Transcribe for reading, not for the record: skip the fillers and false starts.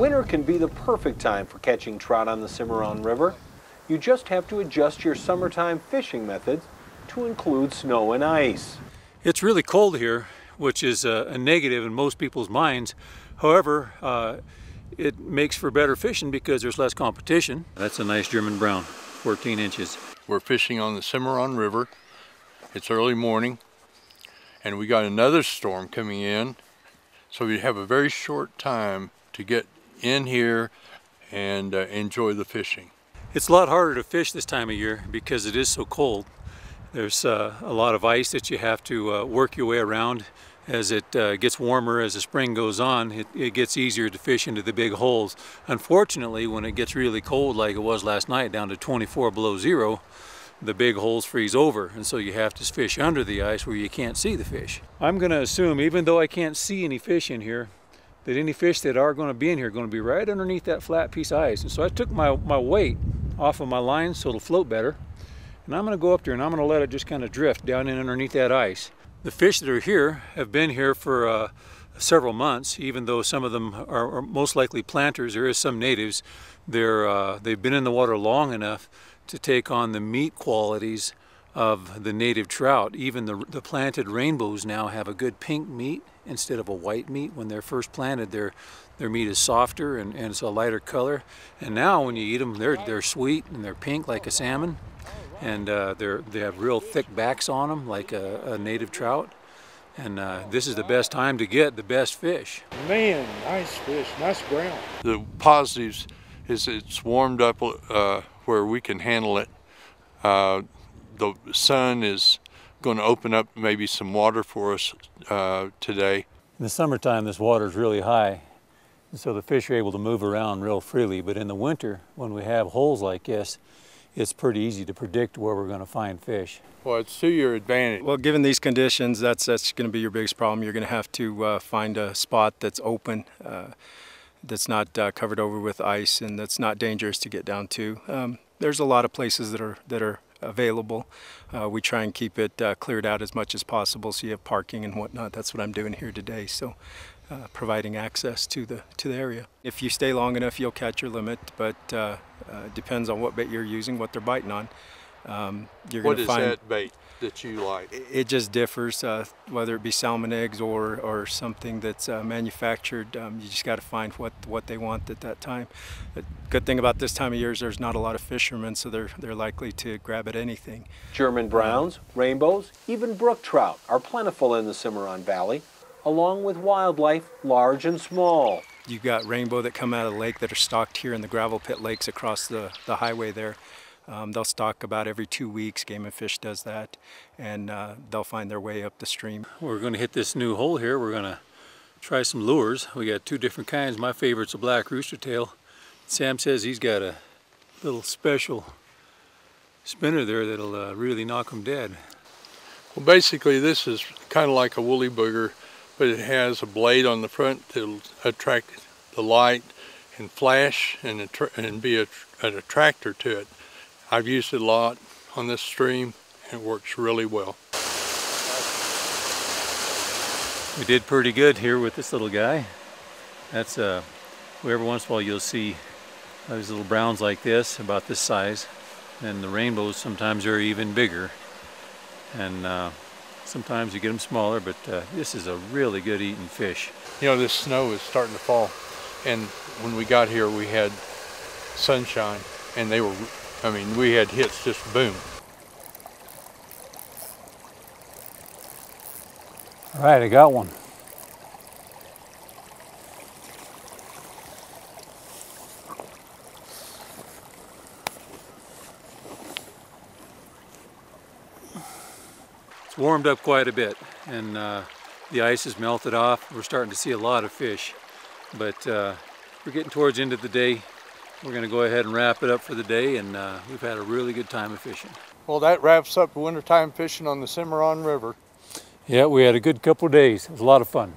Winter can be the perfect time for catching trout on the Cimarron River. You just have to adjust your summertime fishing methods to include snow and ice. It's really cold here, which is a negative in most people's minds. However, it makes for better fishing because there's less competition. That's a nice German brown, 14 inches. We're fishing on the Cimarron River. It's early morning, and we got another storm coming in, so we have a very short time to get in here and enjoy the fishing. It's a lot harder to fish this time of year because it is so cold. There's a lot of ice that you have to work your way around. As it gets warmer, as the spring goes on, it gets easier to fish into the big holes. Unfortunately, when it gets really cold like it was last night, down to 24 below zero, the big holes freeze over, and so you have to fish under the ice where you can't see the fish. I'm going to assume, even though I can't see any fish in here, that any fish that are going to be in here are going to be right underneath that flat piece of ice. And so I took my weight off of my line so it'll float better, and I'm going to go up there and I'm going to let it just kind of drift down in underneath that ice. The fish that are here have been here for several months, even though some of them are most likely planters. There is some natives. They've been in the water long enough to take on the meat qualities of the native trout. Even the planted rainbows now have a good pink meat instead of a white meat. When they're first planted, their meat is softer and it's a lighter color. And now when you eat them, they're sweet and they're pink like a salmon. And they have real thick backs on them like a native trout. And this is the best time to get the best fish. Man, nice fish, nice brown. The positives is it's warmed up where we can handle it. The sun is going to open up maybe some water for us today. In the summertime, this water is really high, and so the fish are able to move around real freely. But in the winter, when we have holes like this, it's pretty easy to predict where we're going to find fish. Well, it's to your advantage. Well, given these conditions, that's going to be your biggest problem. You're going to have to find a spot that's open, that's not covered over with ice, and that's not dangerous to get down to. There's a lot of places that are available. We try and keep it cleared out as much as possible, so you have parking and whatnot. That's what I'm doing here today. So. Providing access to the area. If you stay long enough, you'll catch your limit, but depends on what bait you're using, what they're biting on. What is that bait that you like? It just differs, whether it be salmon eggs or something that's manufactured. You just got to find what they want at that time. The good thing about this time of year is there's not a lot of fishermen, so they're likely to grab at anything. German browns, rainbows, even brook trout are plentiful in the Cimarron Valley, along with wildlife large and small. You've got rainbow that come out of the lake that are stocked here in the gravel pit lakes across the highway there. They'll stock about every 2 weeks. Game and Fish does that, and they'll find their way up the stream. We're going to hit this new hole here. We're going to try some lures. We got two different kinds. My favorite's a black rooster tail. Sam says he's got a little special spinner there that'll really knock them dead. Well, basically this is kind of like a woolly booger, but it has a blade on the front that'll attract the light and flash and be an attractor to it. I've used it a lot on this stream and it works really well. We did pretty good here with this little guy. That's every once in a while you'll see these little browns like this, about this size, and the rainbows sometimes are even bigger. And sometimes you get them smaller, but this is a really good eating fish. You know, this snow is starting to fall, and when we got here we had sunshine, and we had hits just boom. All right, I got one. It's warmed up quite a bit, and the ice has melted off. We're starting to see a lot of fish, but we're getting towards the end of the day. We're going to go ahead and wrap it up for the day, and we've had a really good time of fishing. Well, that wraps up wintertime fishing on the Cimarron River. Yeah, we had a good couple of days. It was a lot of fun.